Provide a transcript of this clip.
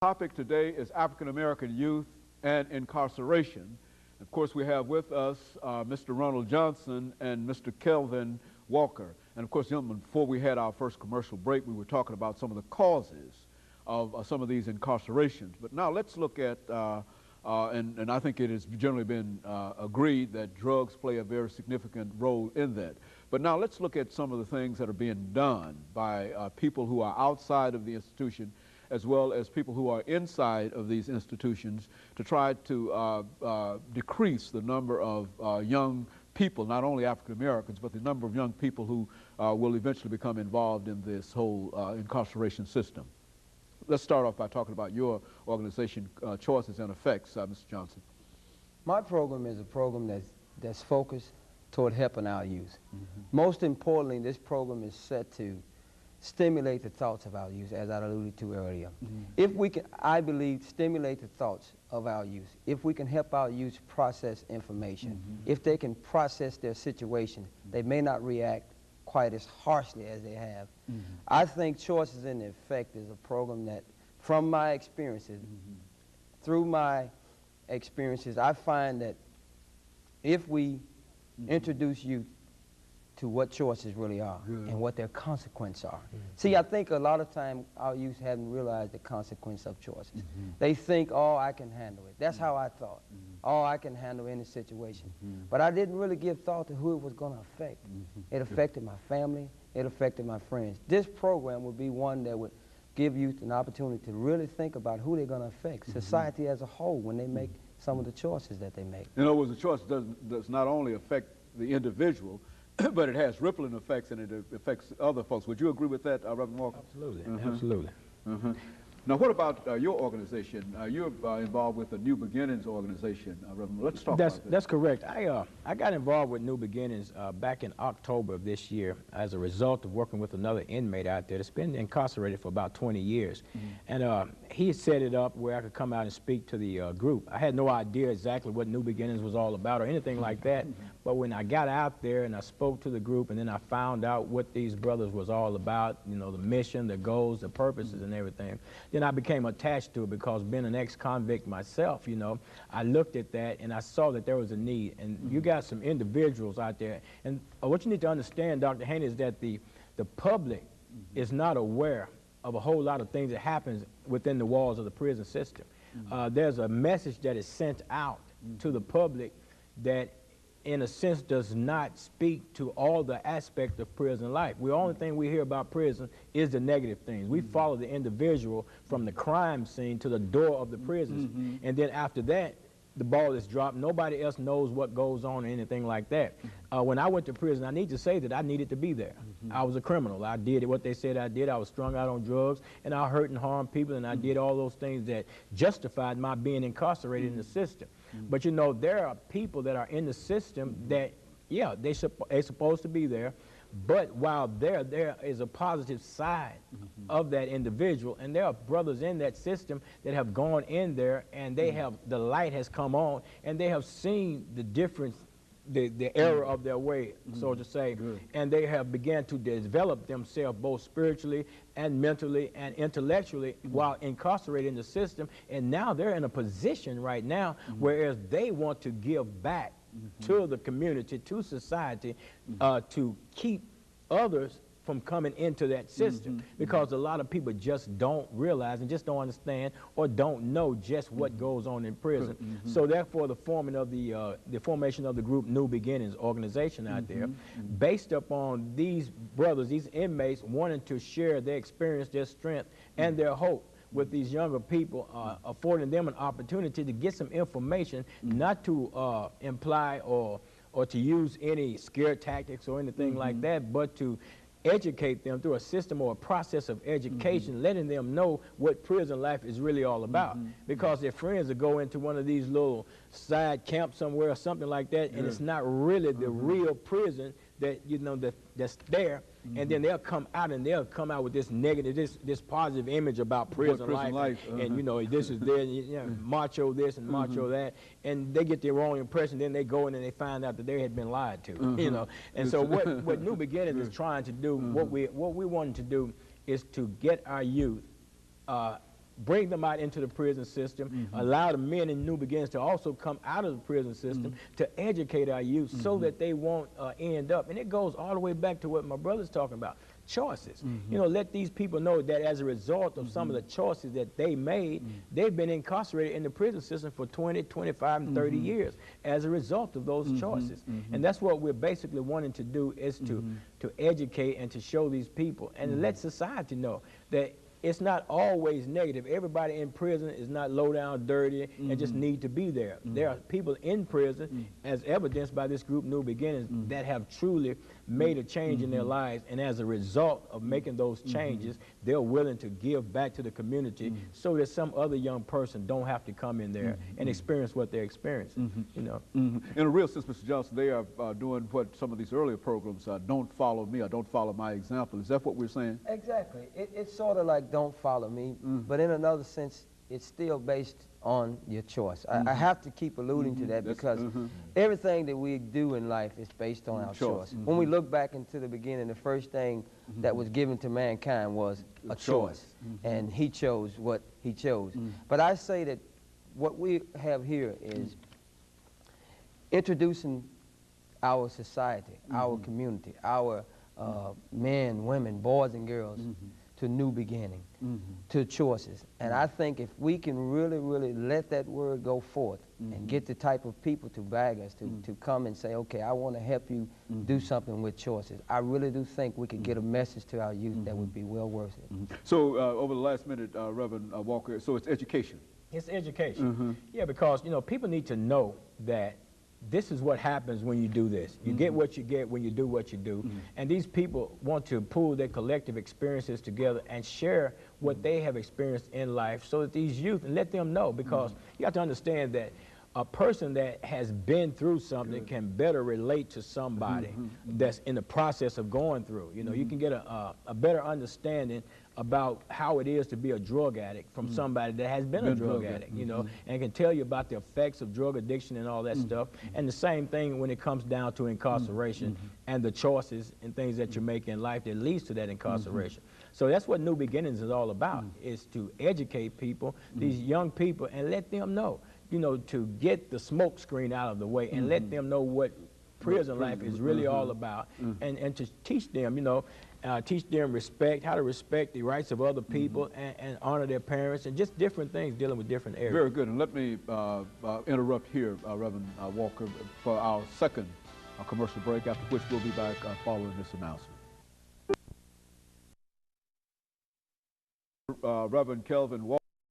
Topic today is African American youth and incarceration. Of course, we have with us Mr. RJohnson and Mr. Kelvin Walker. And of course, gentlemen, before we had our first commercial break, we were talking about some of the causes of some of these incarcerations. But now let's look at, and I think it has generally been agreed that drugs play a very significant role in that. But now let's look at some of the things that are being done by people who are outside of the institution, as well as people who are inside of these institutions, to try to decrease the number of young people, not only African Americans, but the number of young people who will eventually become involved in this whole incarceration system. Let's start off by talking about your organization, Choices and Effects, Mr. Johnson. My program is a program that's focused toward helping our youth. Most importantly, this program is set to stimulate the thoughts of our youth, as I alluded to earlier. If we can, I believe, stimulate the thoughts of our youth, if we can help our youth process information, if they can process their situation, they may not react quite as harshly as they have. I think Choices in Effect is a program that, from my experiences, through my experiences, I find that if we introduce youth to what choices really are and what their consequences are. See, I think a lot of time our youth haven't realized the consequence of choices. They think, oh, I can handle it. That's how I thought. Oh, I can handle any situation. But I didn't really give thought to who it was going to affect. It affected my family. It affected my friends. This program would be one that would give youth an opportunity to really think about who they're going to affect, society as a whole, when they make some of the choices that they make. In other words, the choice does not only affect the individual, but it has rippling effects, and it affects other folks. Would you agree with that, Reverend Walker? Absolutely, absolutely. Now, what about your organization? You're involved with the New Beginnings organization, Reverend. Let's talk about that. That's correct. I got involved with New Beginnings back in October of this year as a result of working with another inmate out there that's been incarcerated for about 20 years. And he set it up where I could come out and speak to the group. I had no idea exactly what New Beginnings was all about or anything like that. But when I got out there and I spoke to the group, and then I found out what these brothers was all about, you know, the mission, the goals, the purposes, and everything, then I became attached to it, because being an ex-convict myself, you know, I looked at that and I saw that there was a need. And you got some individuals out there. And what you need to understand, Dr. Haney, is that the public is not aware of a whole lot of things that happens within the walls of the prison system. There's a message that is sent out to the public that, in a sense, does not speak to all the aspects of prison life. The only thing we hear about prison is the negative things. We follow the individual from the crime scene to the door of the prisons, and then after that, the ball is dropped. Nobody else knows what goes on or anything like that. When I went to prison, I need to say that I needed to be there. I was a criminal. I did what they said I did. I was strung out on drugs, and I hurt and harmed people, and I did all those things that justified my being incarcerated in the system. But you know, there are people that are in the system that, yeah, they're supposed to be there, but while there is a positive side of that individual, and there are brothers in that system that have gone in there, and they have, the light has come on, and they have seen the difference, the error of their way, so to say, and they have begun to develop themselves both spiritually and mentally and intellectually while incarcerated in the system, and now they're in a position right now whereas they want to give back to the community, to society, to keep others from coming into that system, because a lot of people just don't realize and just don't understand or don't know just what goes on in prison. So therefore, the formation of the group New Beginnings organization out there, based upon these brothers, these inmates wanting to share their experience, their strength, and their hope with these younger people, affording them an opportunity to get some information, not to imply or to use any scare tactics or anything like that, but to educate them through a system or a process of education, letting them know what prison life is really all about. Because their friends will go into one of these little side camps somewhere or something like that, and it's not really the real prison that, you know, that's there. And then they'll come out with this negative, this positive image about prison life. And you know, this is there, you know, macho this and macho that, and they get the wrong impression. Then they go in and they find out that they had been lied to, you know. And so what New Beginnings is trying to do, what we wanted to do, is to get our youth bring them out into the prison system, allow the men in New Beginnings to also come out of the prison system to educate our youth so that they won't end up. And it goes all the way back to what my brother's talking about. Choices. You know, let these people know that as a result of some of the choices that they made, they've been incarcerated in the prison system for 20, 25, and 30 years as a result of those choices. And that's what we're basically wanting to do, is to educate and to show these people and let society know that it's not always negative. Everybody in prison is not low down, dirty, and just need to be there. There are people in prison, as evidenced by this group New Beginnings, that have truly made a change in their lives, and as a result of making those changes, they're willing to give back to the community so that some other young person don't have to come in there and experience what they're experiencing. You know, In a real sense, Mr. Johnson, they are doing what some of these earlier programs, don't follow me or don't follow my example. Is that what we're saying? Exactly. It's sort of like don't follow me, but in another sense, it's still based on your choice. I have to keep alluding to that because everything that we do in life is based on our choice. When we look back into the beginning, the first thing that was given to mankind was a choice, and he chose what he chose. But I say that what we have here is introducing our society, our community, our men, women, boys and girls to new beginning, to choices. And I think if we can really, really let that word go forth and get the type of people to bag us, to come and say, okay, I want to help you do something with choices, I really do think we could get a message to our youth that would be well worth it. So over the last minute, Reverend Walker, so it's education. it's education. Yeah, because, you know, people need to know that this is what happens when you do this. You get what you get when you do what you do. And these people want to pool their collective experiences together and share what they have experienced in life so that these youth, and let them know, because you have to understand that a person that has been through something can better relate to somebody that's in the process of going through. You know, you can get a better understanding about how it is to be a drug addict from somebody that has been a drug addict, you know, and can tell you about the effects of drug addiction and all that stuff. And the same thing when it comes down to incarceration and the choices and things that you make in life that leads to that incarceration. So that's what New Beginnings is all about, is to educate people, these young people, and let them know, you know, to get the smoke screen out of the way and let them know what prison life is really all about, and to teach them, you know, teach them respect, how to respect the rights of other people, and honor their parents, and just different things dealing with different areas. Very good. And let me interrupt here, Reverend Walker, for our second commercial break, after which we'll be back following this announcement. Reverend Kelvin Walker